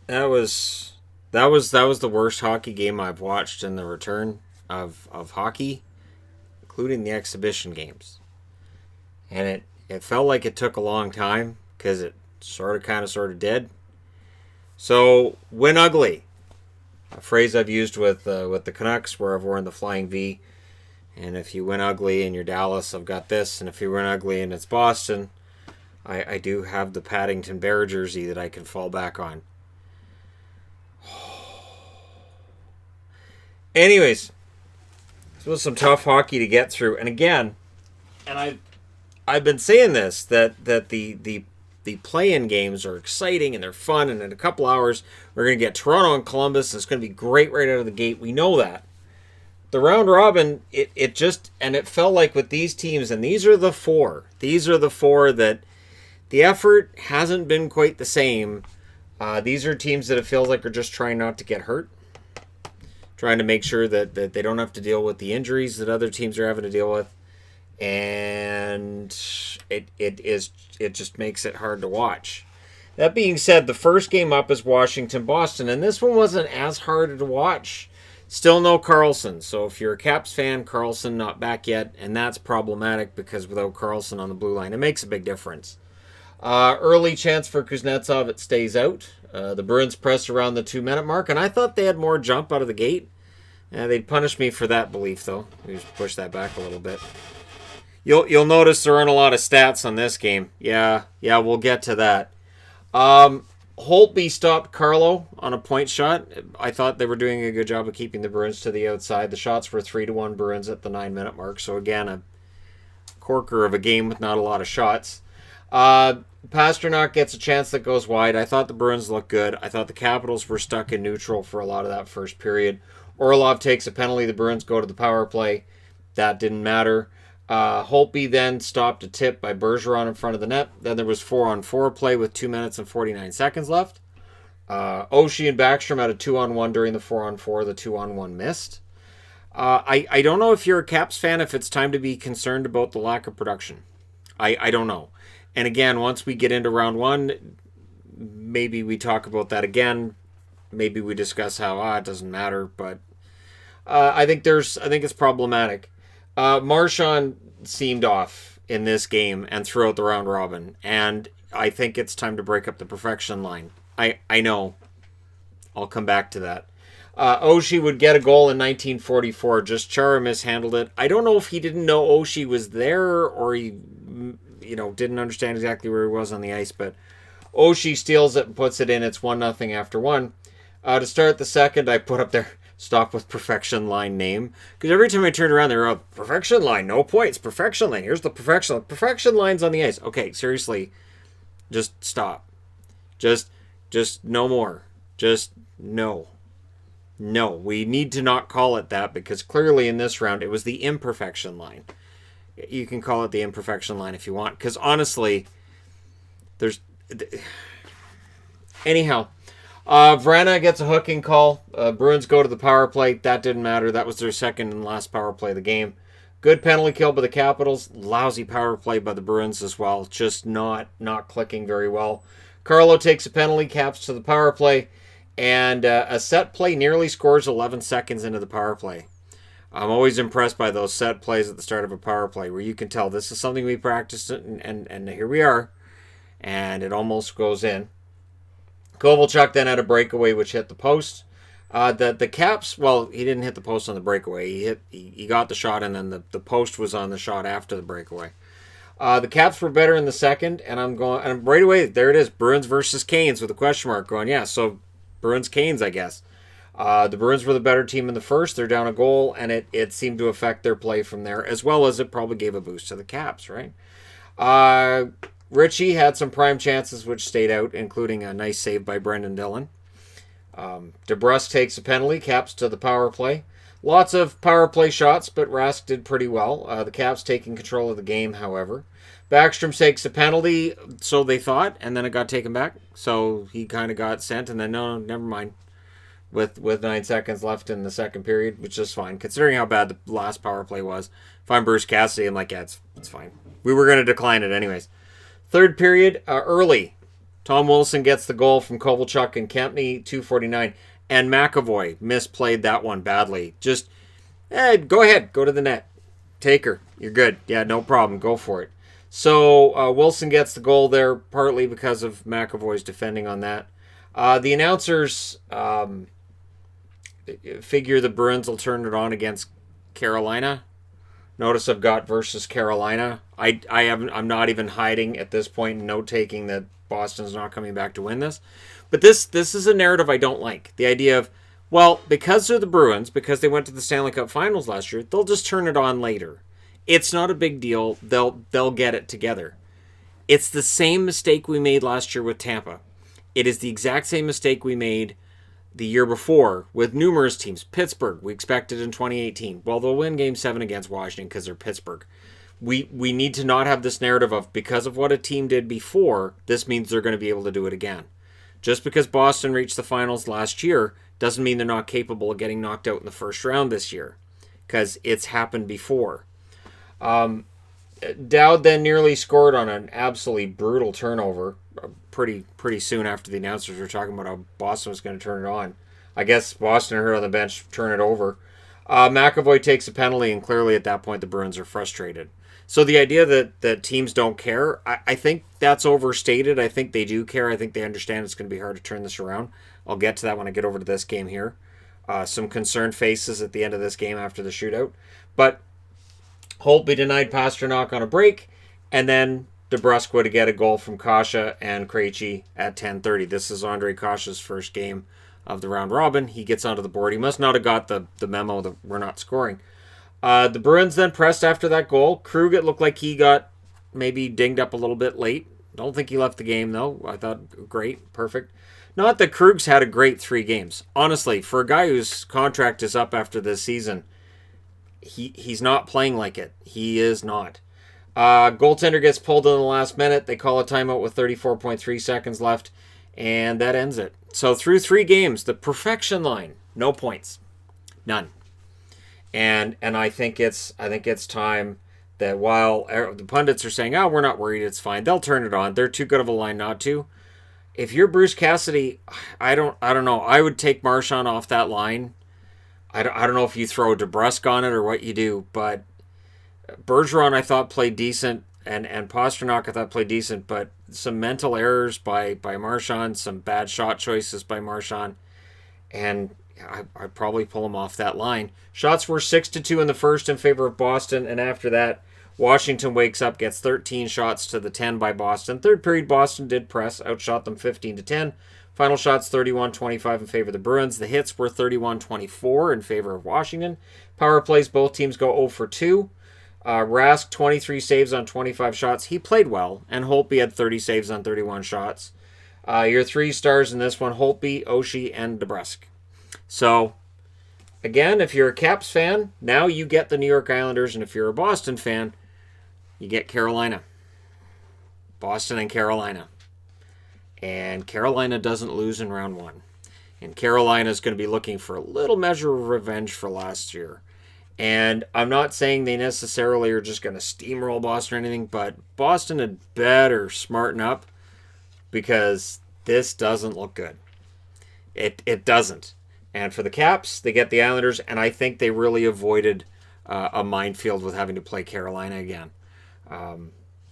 That was that was the worst hockey game I've watched in the return of hockey, including the exhibition games. And it felt like it took a long time because it sort of did. So win ugly, a phrase I've used with the Canucks where I've worn the flying V. And if you win ugly and you're Dallas, I've got this. And if you win ugly and it's Boston, I do have the Paddington Bear jersey that I can fall back on. Anyways, this was some tough hockey to get through. And again, and I've been saying this that the play-in games are exciting and they're fun. And in a couple hours, we're going to get Toronto and Columbus. It's going to be great right out of the gate. We know that. The round robin, it just, and it felt like with these teams, and these are the four. These are the four that the effort hasn't been quite the same. These are teams that it feels like are just trying not to get hurt, trying to make sure that they don't have to deal with the injuries that other teams are having to deal with, and it just makes it hard to watch. That being said, the first game up is Washington Boston, and this one wasn't as hard to watch. Still no Carlson, so if you're a Caps fan, Carlson not back yet, and that's problematic because without Carlson on the blue line, it makes a big difference. Early chance for Kuznetsov, it stays out. The Bruins press around the 2 minute mark, and I thought they had more jump out of the gate. They'd punish me for that belief, though. We just push that back a little bit. You'll notice there aren't a lot of stats on this game. Yeah, we'll get to that. Holtby stopped Carlo on a point shot. I thought they were doing a good job of keeping the Bruins to the outside. The shots were 3-1 Bruins at the 9 minute mark. So again, a corker of a game with not a lot of shots. Pasternak gets a chance that goes wide. I thought the Bruins looked good. I thought the Capitals were stuck in neutral for a lot of that first period. Orlov takes a penalty. The Bruins go to the power play. That didn't matter. Holtby then stopped a tip by Bergeron in front of the net. Then there was 4-on-4 play with 2 minutes and 49 seconds left. Oshie and Backstrom had a 2-on-1 during the 4-on-4. The 2-on-1 missed. I don't know if you're a Caps fan if it's time to be concerned about the lack of production. I don't know. And again, once we get into round one, maybe we talk about that again. Maybe we discuss how it doesn't matter, but I think it's problematic. Marchand seemed off in this game and throughout the round robin, and I think it's time to break up the perfection line. I know. I'll come back to that. Oshie would get a goal in 1944. Just Chara mishandled it. I don't know if he didn't know Oshie was there or he, didn't understand exactly where he was on the ice, but Oshie steals it and puts it in. It's 1-0 after one. To start the second, I put up there stop with perfection line name because every time I turned around, they were perfection line, no points, perfection line. Here's the perfection lines on the ice. Okay, seriously, just stop. Just no more. Just no. No, we need to not call it that because clearly in this round it was the imperfection line. You can call it the imperfection line if you want because honestly, there's anyhow. Vrana gets a hooking call. Bruins go to the power play. That didn't matter. That was their second and last power play of the game. Good penalty kill by the Capitals. Lousy power play by the Bruins as well. Just not clicking very well. Carlo takes a penalty, Caps to the power play, and a set play nearly scores 11 seconds into the power play. I'm always impressed by those set plays at the start of a power play where you can tell this is something we practiced and here we are. And it almost goes in. Kovalchuk then had a breakaway which hit the post. The Caps, well, he didn't hit the post on the breakaway. He got the shot, and then the post was on the shot after the breakaway. The Caps were better in the second, and right away there it is, Bruins versus Canes with a question mark going. Yeah, so Bruins Canes, I guess. The Bruins were the better team in the first. They're down a goal, and it seemed to affect their play from there, as well as it probably gave a boost to the Caps, right? Ritchie had some prime chances which stayed out, including a nice save by Brendan Dillon. DeBrusque takes a penalty, Caps to the power play. Lots of power play shots, but Rask did pretty well. The Caps taking control of the game, however. Backstrom takes a penalty, so they thought, and then it got taken back. So he kind of got sent, and then no, never mind. With 9 seconds left in the second period, which is fine, considering how bad the last power play was. If I'm Bruce Cassidy, I'm like, yeah, it's fine. We were going to decline it anyways. Third period, early. Tom Wilson gets the goal from Kovalchuk and Kempney, 2:49. And McAvoy misplayed that one badly. Just, go ahead. Go to the net. Take her. You're good. Yeah, no problem. Go for it. So Wilson gets the goal there, partly because of McAvoy's defending on that. The announcers figure the Bruins will turn it on against Carolina. Notice I've got versus Carolina. I'm not even hiding at this point, note taking that Boston's not coming back to win this. But this is a narrative I don't like. The idea of, well, because they're the Bruins, because they went to the Stanley Cup Finals last year, they'll just turn it on later. It's not a big deal. They'll get it together. It's the same mistake we made last year with Tampa. It is the exact same mistake we made the year before with numerous teams. Pittsburgh, we expected in 2018. Well, they'll win Game 7 against Washington because they're Pittsburgh. We need to not have this narrative of, because of what a team did before, this means they're going to be able to do it again. Just because Boston reached the finals last year doesn't mean they're not capable of getting knocked out in the first round this year, because it's happened before. Dowd then nearly scored on an absolutely brutal turnover pretty soon after the announcers were talking about how Boston was going to turn it on. I guess Boston heard on the bench turn it over. McAvoy takes a penalty, and clearly at that point the Bruins are frustrated. So the idea that teams don't care, I think that's overstated. I think they do care. I think they understand it's going to be hard to turn this around. I'll get to that when I get over to this game here. Some concerned faces at the end of this game after the shootout. But Holtby denied Pasternak on a break, and then DeBrusk would get a goal from Kasha and Krejci at 10:30. This is Andre Kasha's first game of the round robin. He gets onto the board. He must not have got the memo that we're not scoring. The Bruins then pressed after that goal. Krug, it looked like he got maybe dinged up a little bit late. Don't think he left the game, though. I thought, great, perfect. Not that Krug's had a great 3 games. Honestly, for a guy whose contract is up after this season, he's not playing like it. He is not. Goaltender gets pulled in the last minute. They call a timeout with 34.3 seconds left, and that ends it. So through 3 games, the perfection line, no points. None. And I think it's time that while the pundits are saying, "Oh, we're not worried, it's fine," they'll turn it on. They're too good of a line not to. If you're Bruce Cassidy, I don't know. I would take Marchand off that line. I don't know if you throw DeBrusk on it or what you do, but Bergeron I thought played decent, and Pasternak I thought played decent, but some mental errors by Marchand, some bad shot choices by Marchand, and I'd probably pull him off that line. Shots were 6-2 in the first in favor of Boston, and after that, Washington wakes up, gets 13 shots to the 10 by Boston. Third period, Boston did press, outshot them 15-10. Final shots 31-25 in favor of the Bruins. The hits were 31-24 in favor of Washington. Power plays, both teams go 0 for 2. Rask, 23 saves on 25 shots. He played well, and Holtby had 30 saves on 31 shots. Your 3 stars in this one, Holtby, Oshie, and DeBrusk. So, again, if you're a Caps fan, now you get the New York Islanders, and if you're a Boston fan, you get Carolina. Boston and Carolina. And Carolina doesn't lose in round 1. And Carolina is going to be looking for a little measure of revenge for last year. And I'm not saying they necessarily are just going to steamroll Boston or anything, but Boston had better smarten up, because this doesn't look good. It doesn't. And for the Caps, they get the Islanders, and I think they really avoided a minefield with having to play Carolina again.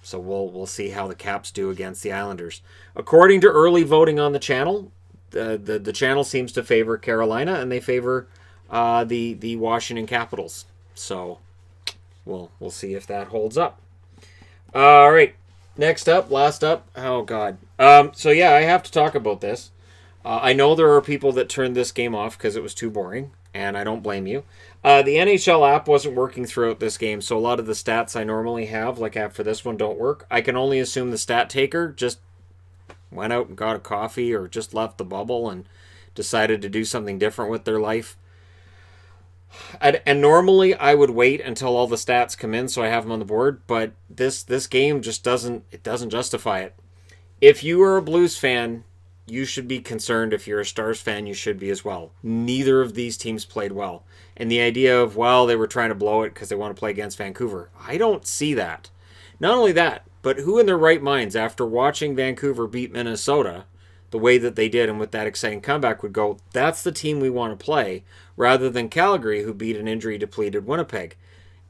So we'll see how the Caps do against the Islanders. According to early voting on the channel, the channel seems to favor Carolina, and they favor the Washington Capitals. So we'll see if that holds up. All right, last up. Oh God. So yeah, I have to talk about this. I know there are people that turned this game off because it was too boring, and I don't blame you. The NHL app wasn't working throughout this game, so a lot of the stats I normally have, like after this one, don't work. I can only assume the stat taker just went out and got a coffee or just left the bubble and decided to do something different with their life. And normally I would wait until all the stats come in so I have them on the board, but this game just doesn't justify it. If you are a Blues fan, you should be concerned. If you're a Stars fan, you should be as well. Neither of these teams played well. And the idea of, well, they were trying to blow it because they want to play against Vancouver, I don't see that. Not only that, But who in their right minds, after watching Vancouver beat Minnesota the way that they did and with that exciting comeback, would go, that's the team we want to play, rather than Calgary, who beat an injury-depleted Winnipeg?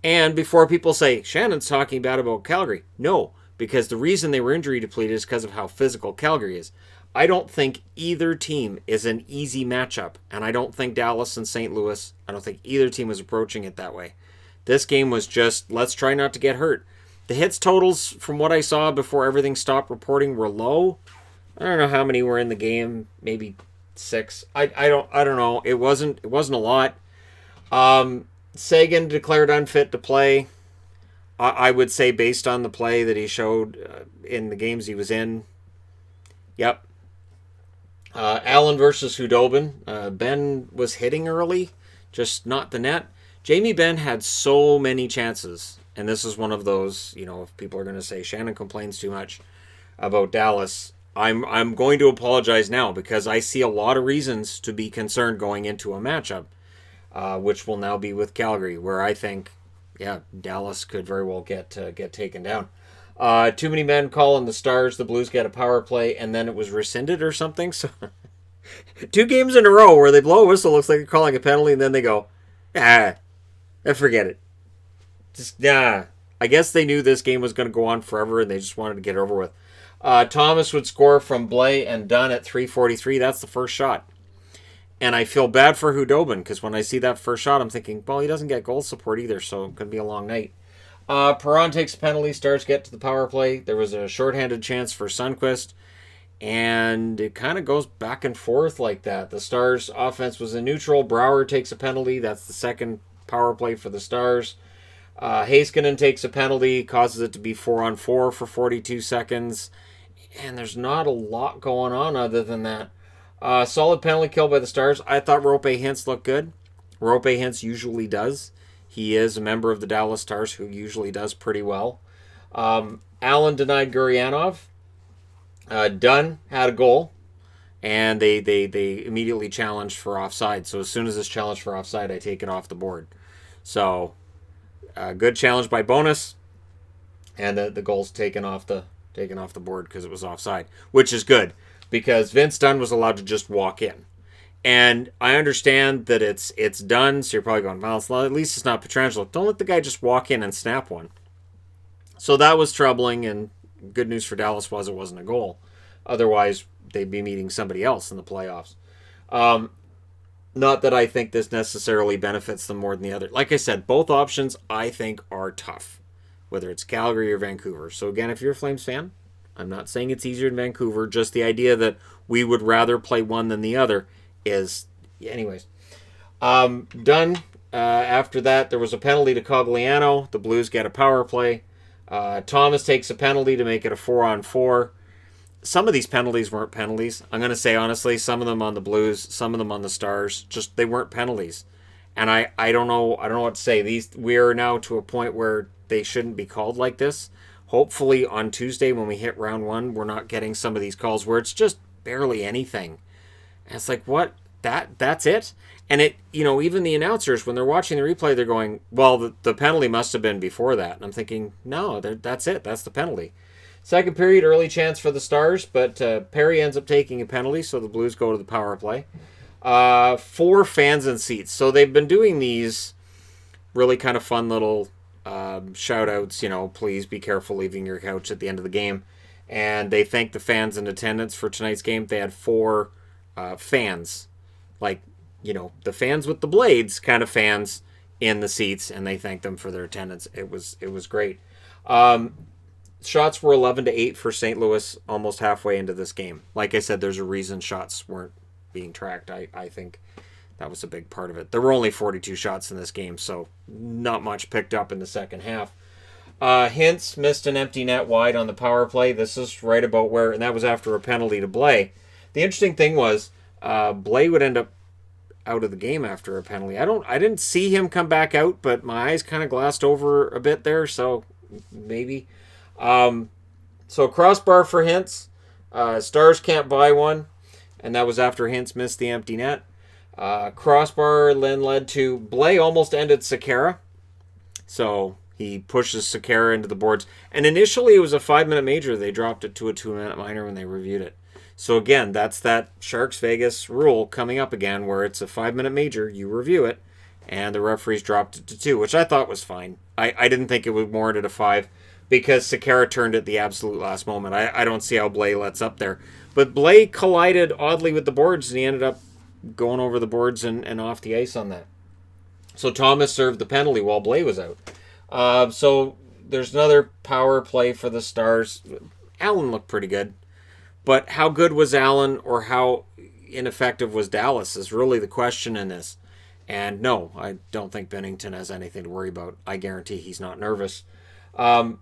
And before people say, Shannon's talking bad about Calgary, no, because the reason they were injury-depleted is because of how physical Calgary is. I don't think either team is an easy matchup, and I don't think Dallas and St. Louis, I don't think either team was approaching it that way. This game was just, let's try not to get hurt. The hits totals, from what I saw before everything stopped reporting, were low. I don't know how many were in the game. Maybe 6. I don't know. It wasn't a lot. Sagan declared unfit to play. I would say based on the play that he showed in the games he was in. Yep. Allen versus Hudobin. Ben was hitting early, just not the net. Jamie Benn had so many chances. And this is one of those, if people are going to say Shannon complains too much about Dallas, I'm going to apologize now because I see a lot of reasons to be concerned going into a matchup, which will now be with Calgary, where I think, Dallas could very well get taken down. Too many men calling the Stars. The Blues get a power play, and then it was rescinded or something. So 2 games in a row where they blow a whistle, looks like they're calling a penalty, and then they go, forget it. I guess they knew this game was going to go on forever, and they just wanted to get it over with. Thomas would score from Blais and Dunn at 3:43. That's the first shot. And I feel bad for Hudobin, because when I see that first shot, I'm thinking, well, he doesn't get goal support either, so it could be a long night. Perron takes a penalty. Stars get to the power play. There was a shorthanded chance for Sundqvist, and it kind of goes back and forth like that. The Stars' offense was in neutral. Brouwer takes a penalty. That's the second power play for the Stars. Heiskanen takes a penalty, causes it to be 4-on-4 for 42 seconds. And there's not a lot going on other than that. Solid penalty kill by the Stars. I thought Roope Hintz looked good. Roope Hintz usually does. He is a member of the Dallas Stars who usually does pretty well. Allen denied Gurianov. Dunn had a goal. And they immediately challenged for offside. So as soon as it's challenged for offside, I take it off the board. So good challenge by Bonus, and the goal's taken off the board because it was offside, which is good because Vince Dunn was allowed to just walk in. And I understand that it's done, so you're probably going, well, at least it's not Pietrangelo. Don't let the guy just walk in and snap one. So that was troubling, and good news for Dallas was it wasn't a goal. Otherwise, they'd be meeting somebody else in the playoffs. Not that I think this necessarily benefits them more than the other. Like I said, both options I think are tough, whether it's Calgary or Vancouver. So again, if you're a Flames fan, I'm not saying it's easier in Vancouver. Just the idea that we would rather play one than the other is, anyways. Done. After that, there was a penalty to Cogliano. The Blues get a power play. Thomas takes a penalty to make it a 4-on-4. Some of these penalties weren't penalties. I'm going to say honestly, some of them on the Blues, some of them on the Stars, just they weren't penalties. And I don't know what to say. We are now to a point where they shouldn't be called like this. Hopefully on Tuesday when we hit round 1, we're not getting some of these calls where it's just barely anything. And it's like, what? That's it? And it, even the announcers, when they're watching the replay, they're going, well, the penalty must have been before that. And I'm thinking, no, that's it. That's the penalty. Second period, early chance for the Stars, but Perry ends up taking a penalty, so the Blues go to the power play. 4 fans in seats. So they've been doing these really kind of fun little shout-outs, please be careful leaving your couch at the end of the game. And they thank the fans in attendance for tonight's game. They had 4 fans, like, the fans with the blades kind of fans in the seats, and they thanked them for their attendance. It was great. Shots were 11-8 for St. Louis almost halfway into this game. Like I said, there's a reason shots weren't being tracked. I think that was a big part of it. There were only 42 shots in this game, so not much picked up in the second half. Hintz missed an empty net wide on the power play. This is right about where, and that was after a penalty to Blais. The interesting thing was Blais would end up out of the game after a penalty. I didn't see him come back out, but my eyes kind of glassed over a bit there, so maybe. So crossbar for Hintz. Stars can't buy one, and that was after Hintz missed the empty net. Crossbar then led to Blais almost ended Sekera. So He pushes Sekera into the boards. And initially it was a 5-minute major. They dropped it to a 2-minute minor when they reviewed it. So again, that's that Sharks Vegas rule coming up again where it's a 5-minute major, you review it, and the referees dropped it to 2, which I thought was fine. I didn't think it would warrant a 5 because Sekera turned at the absolute last moment. I don't see how Blais lets up there. But Blais collided oddly with the boards, and he ended up going over the boards and off the ice on that. So Thomas served the penalty while Blais was out. So there's another power play for the Stars. Allen looked pretty good. But how good was Allen or how ineffective was Dallas is really the question in this. And no, I don't think Bennington has anything to worry about. I guarantee he's not nervous. Radulov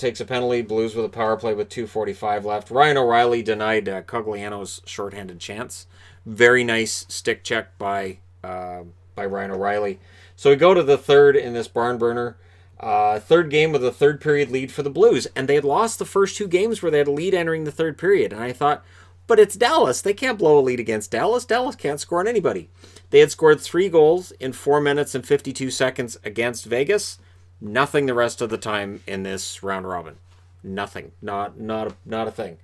takes a penalty, Blues with a power play with 2:45 left. Ryan O'Reilly denied Cogliano's shorthanded chance. Very nice stick check by Ryan O'Reilly. So we go to the third in this barn burner. Third game with a third period lead for the Blues. And they had lost the first 2 games where they had a lead entering the third period. And I thought, but it's Dallas. They can't blow a lead against Dallas. Dallas can't score on anybody. They had scored 3 goals in 4 minutes and 52 seconds against Vegas. Nothing the rest of the time in this round robin. Nothing. Not a thing.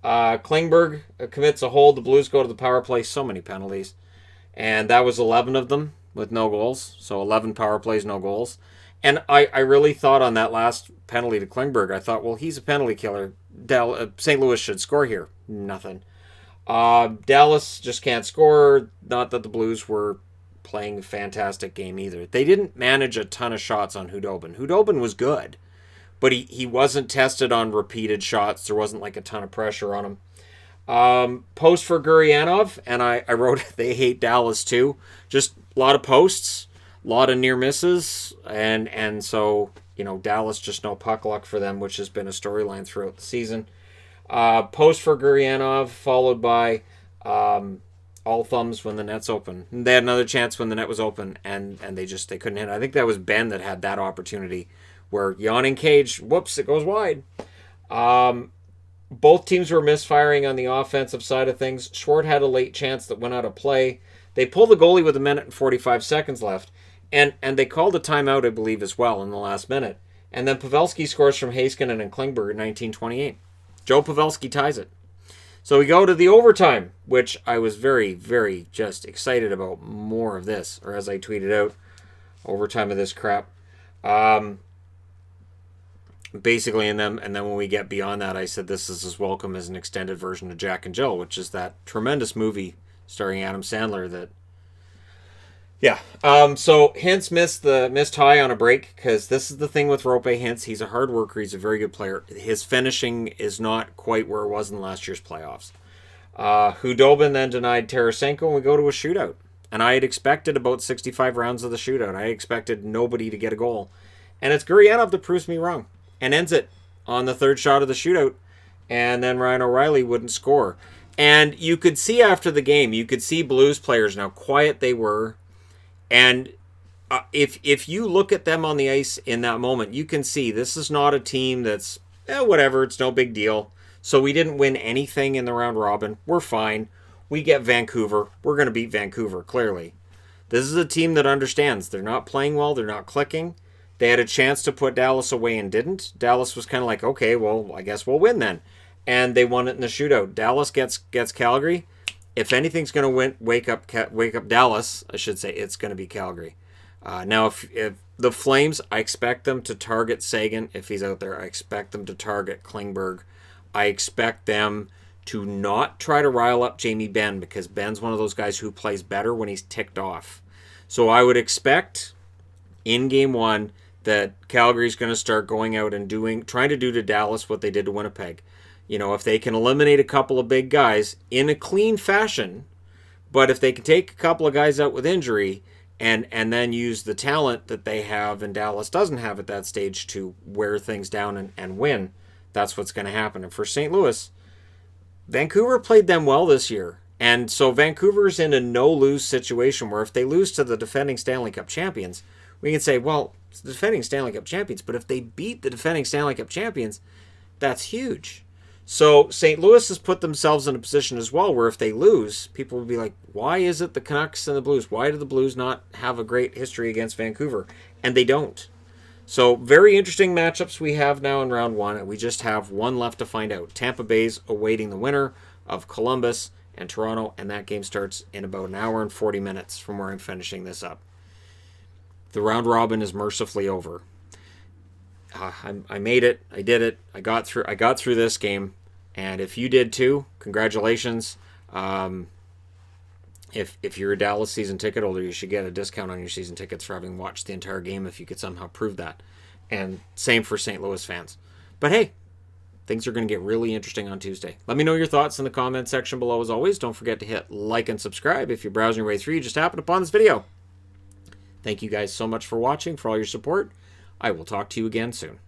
Klingberg commits a hold. The Blues go to the power play. So many penalties. And that was 11 of them with no goals. So 11 power plays, no goals. And I really thought on that last penalty to Klingberg, I thought, well, he's a penalty killer. St. Louis should score here. Nothing. Dallas just can't score. Not that the Blues were playing a fantastic game either. They didn't manage a ton of shots on Hudobin. Hudobin was good, but he wasn't tested on repeated shots. There wasn't like a ton of pressure on him. Post for Gurianov, and I wrote they hate Dallas too. Just a lot of posts. A lot of near misses, and so, Dallas just no puck luck for them, which has been a storyline throughout the season. Post for Gurianov, followed by all thumbs when the net's open. They had another chance when the net was open, and they couldn't hit. I think that was Ben that had that opportunity where yawning cage, whoops, it goes wide. Both teams were misfiring on the offensive side of things. Schwartz had a late chance that went out of play. They pulled the goalie with 1 minute and 45 seconds left. And they called a timeout, I believe, as well in the last minute. And then Pavelski scores from Heiskanen and Klingberg in 1928. Joe Pavelski ties it. So we go to the overtime, which I was very, very just excited about more of this. Or as I tweeted out, overtime of this crap. Basically, and then when we get beyond that, I said this is as welcome as an extended version of Jack and Jill, which is that tremendous movie starring Adam Sandler that... Yeah. So Hintz missed high on a break because this is the thing with Rope Hintz. He's a hard worker. He's a very good player. His finishing is not quite where it was in last year's playoffs. Hudobin then denied Tarasenko, and we go to a shootout. And I had expected about 65 rounds of the shootout. I expected nobody to get a goal. And it's Gurianov that proves me wrong and ends it on the third shot of the shootout. And then Ryan O'Reilly wouldn't score. And you could see after the game, you could see Blues players, how quiet they were. And if you look at them on the ice in that moment, you can see this is not a team that's, whatever, it's no big deal. So we didn't win anything in the round robin. We're fine. We get Vancouver. We're going to beat Vancouver, clearly. This is a team that understands. They're not playing well. They're not clicking. They had a chance to put Dallas away and didn't. Dallas was kind of like, okay, well, I guess we'll win then. And they won it in the shootout. Dallas gets Calgary. If anything's going to wake up Dallas, I should say, it's going to be Calgary. Now, if the Flames, I expect them to target Sagan if he's out there. I expect them to target Klingberg. I expect them to not try to rile up Jamie Benn because Ben's one of those guys who plays better when he's ticked off. So I would expect in Game 1 that Calgary's going to start going out and trying to do to Dallas what they did to Winnipeg. If they can eliminate a couple of big guys in a clean fashion, but if they can take a couple of guys out with injury and then use the talent that they have and Dallas doesn't have at that stage to wear things down and win, that's what's going to happen. And for St. Louis, Vancouver played them well this year. And so Vancouver's in a no-lose situation where if they lose to the defending Stanley Cup champions, we can say, well, it's the defending Stanley Cup champions. But if they beat the defending Stanley Cup champions, that's huge. So St. Louis has put themselves in a position as well where if they lose, people will be like, why is it the Canucks and the Blues? Why do the Blues not have a great history against Vancouver? and they don't. So very interesting matchups we have now in round one, and we just have one left to find out. Tampa Bay's awaiting the winner of Columbus and Toronto, and that game starts in about an hour and 40 minutes from where I'm finishing this up. The round robin is mercifully over. I made it. I did it. I got through this game, and if you did too, congratulations. If you're a Dallas season ticket holder, you should get a discount on your season tickets for having watched the entire game if you could somehow prove that. And same for St. Louis fans. But hey, things are going to get really interesting on Tuesday. Let me know your thoughts in the comment section below. As always, don't forget to hit like and subscribe if you're browsing your way through. You just happened upon this video. Thank you guys so much for watching, for all your support. I will talk to you again soon.